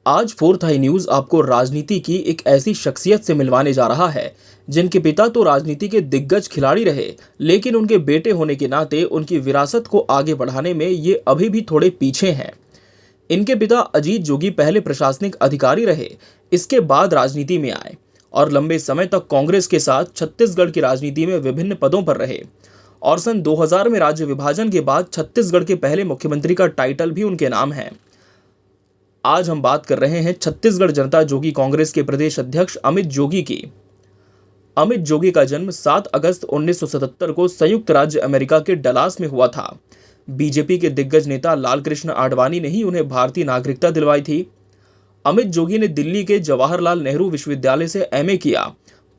आज फोर्थ आई न्यूज आपको राजनीति की एक ऐसी शख्सियत से मिलवाने जा रहा है जिनके पिता तो राजनीति के दिग्गज खिलाड़ी रहे, लेकिन उनके बेटे होने के नाते उनकी विरासत को आगे बढ़ाने में ये अभी भी थोड़े पीछे हैं। इनके पिता अजीत जोगी पहले प्रशासनिक अधिकारी रहे, इसके बाद राजनीति में आए और लंबे समय तक कांग्रेस के साथ छत्तीसगढ़ की राजनीति में विभिन्न पदों पर रहे और सन 2000 में राज्य विभाजन के बाद छत्तीसगढ़ के पहले मुख्यमंत्री का टाइटल भी उनके नाम है। आज हम बात कर रहे हैं छत्तीसगढ़ जनता जोगी कांग्रेस के प्रदेश अध्यक्ष अमित जोगी की। अमित जोगी का जन्म 7 अगस्त 1977 को संयुक्त राज्य अमेरिका के डलास में हुआ था। बीजेपी के दिग्गज नेता लालकृष्ण आडवाणी ने ही उन्हें भारतीय नागरिकता दिलवाई थी। अमित जोगी ने दिल्ली के जवाहरलाल नेहरू विश्वविद्यालय से एमए किया,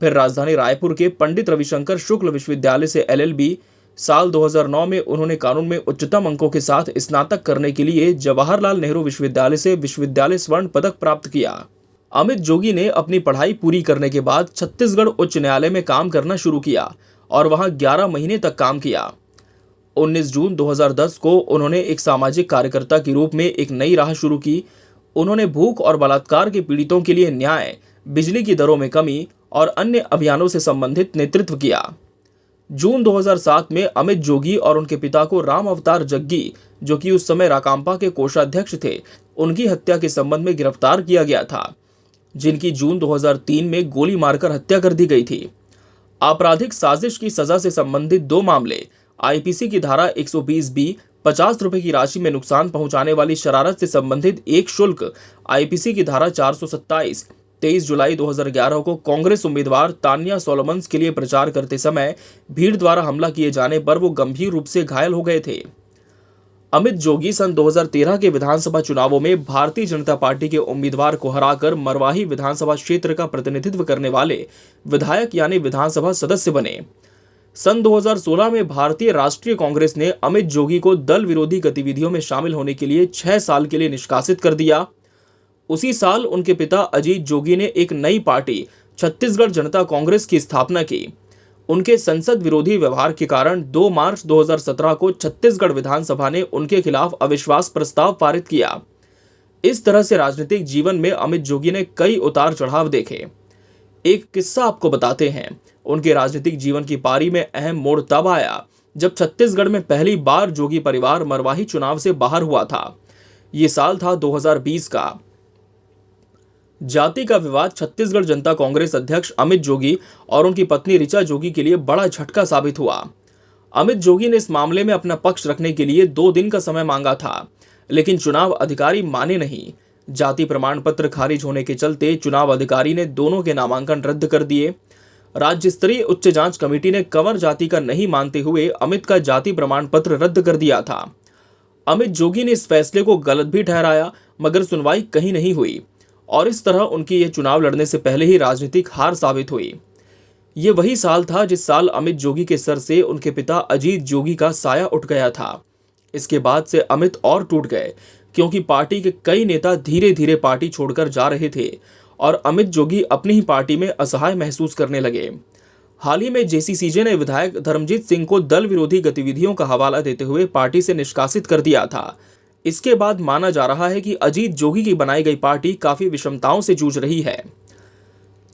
फिर राजधानी रायपुर के पंडित रविशंकर शुक्ल विश्वविद्यालय से एलएलबी। साल 2009 में उन्होंने कानून में उच्चतम अंकों के साथ स्नातक करने के लिए जवाहरलाल नेहरू विश्वविद्यालय से विश्वविद्यालय स्वर्ण पदक प्राप्त किया। अमित जोगी ने अपनी पढ़ाई पूरी करने के बाद छत्तीसगढ़ उच्च न्यायालय में काम करना शुरू किया और वहां 11 महीने तक काम किया। 19 जून 2010 को उन्होंने एक सामाजिक कार्यकर्ता के रूप में एक नई राह शुरू की। उन्होंने भूख और बलात्कार के पीड़ितों के लिए न्याय, बिजली की दरों में कमी और अन्य अभियानों से संबंधित नेतृत्व किया। जून 2007 में अमित जोगी और उनके पिता को राम अवतार जग्गी, जो कि उस समय राकांपा के कोषाध्यक्ष थे, उनकी हत्या के संबंध में गिरफ्तार किया गया था, जिनकी जून 2003 में गोली मारकर हत्या कर दी गई थी। आपराधिक साजिश की सजा से संबंधित 2 मामले, आईपीसी की धारा 120 50 रुपए की राशि में नुकसान पहुंचाने वाली शरारत से संबंधित एक शुल्क, आईपीसी की धारा 427 23 जुलाई 2011 को कांग्रेस उम्मीदवार तान्या सोलोमन्स के लिए प्रचार करते समय भीड़ द्वारा हमला किए जाने पर वो गंभीर रूप से घायल हो गए थे। अमित जोगी सन 2013 के विधानसभा चुनावों में भारतीय जनता पार्टी के उम्मीदवार को हराकर मरवाही विधानसभा क्षेत्र का प्रतिनिधित्व करने वाले विधायक यानी विधानसभा सदस्य बने। सन 2016 में भारतीय राष्ट्रीय कांग्रेस ने अमित जोगी को दल विरोधी गतिविधियों में शामिल होने के लिए 6 साल के लिए निष्कासित कर दिया। उसी साल उनके पिता अजीत जोगी ने एक नई पार्टी छत्तीसगढ़ जनता कांग्रेस की स्थापना की। उनके संसद विरोधी व्यवहार के कारण 2 मार्च 2017 को छत्तीसगढ़ विधानसभा ने उनके खिलाफ अविश्वास प्रस्ताव पारित किया। इस तरह से राजनीतिक जीवन में अमित जोगी ने कई उतार चढ़ाव देखे। एक किस्सा आपको बताते हैं। उनके राजनीतिक जीवन की पारी में अहम मोड़ तब आया जब छत्तीसगढ़ में पहली बार जोगी परिवार मरवाही चुनाव से बाहर हुआ था। ये साल था 2020 का। जाति का विवाद छत्तीसगढ़ जनता कांग्रेस अध्यक्ष अमित जोगी और उनकी पत्नी ऋचा जोगी के लिए बड़ा झटका साबित हुआ। अमित जोगी ने इस मामले में अपना पक्ष रखने के लिए 2 दिन का समय मांगा था, लेकिन चुनाव अधिकारी माने नहीं। जाति प्रमाण पत्र खारिज होने के चलते चुनाव अधिकारी ने दोनों के नामांकन रद्द कर दिए। राज्य स्तरीय उच्च जांच कमेटी ने कंवर जाति का नहीं मानते हुए अमित का जाति प्रमाण पत्र रद्द कर दिया था। अमित जोगी ने इस फैसले को गलत भी ठहराया, मगर सुनवाई कहीं नहीं हुई और इस तरह उनकी यह चुनाव लड़ने से पहले ही राजनीतिक हार साबित हुई। ये वही साल था जिस साल अमित जोगी के सर से उनके पिता अजीत जोगी का साया उठ गया था। इसके बाद से अमित और टूट गए, क्योंकि पार्टी के कई नेता धीरे धीरे पार्टी छोड़कर जा रहे थे और अमित जोगी अपनी ही पार्टी में असहाय महसूस करने लगे। हाल ही में जेसीसीजे ने विधायक धर्मजीत सिंह को दल विरोधी गतिविधियों का हवाला देते हुए पार्टी से निष्कासित कर दिया था। इसके बाद माना जा रहा है कि अजीत जोगी की बनाई गई पार्टी काफी विषमताओं से जूझ रही है।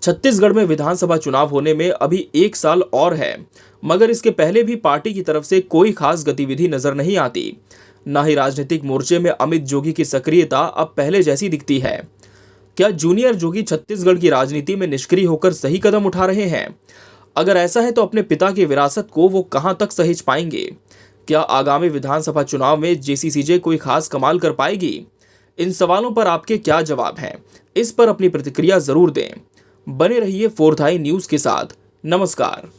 छत्तीसगढ़ में विधानसभा चुनाव होने में अभी 1 साल और है, मगर इसके पहले भी पार्टी की तरफ से कोई खास गतिविधि नजर नहीं आती। न ही राजनीतिक मोर्चे में अमित जोगी की सक्रियता अब पहले जैसी दिखती है। क्या जूनियर जोगी छत्तीसगढ़ की राजनीति में निष्क्रिय होकर सही कदम उठा रहे हैं? अगर ऐसा है तो अपने पिता की विरासत को वो कहां तक सहेज पाएंगे? क्या आगामी विधानसभा चुनाव में जेसीसीजे कोई खास कमाल कर पाएगी? इन सवालों पर आपके क्या जवाब हैं? इस पर अपनी प्रतिक्रिया जरूर दें। बने रहिए फोर्थ आई न्यूज के साथ। नमस्कार।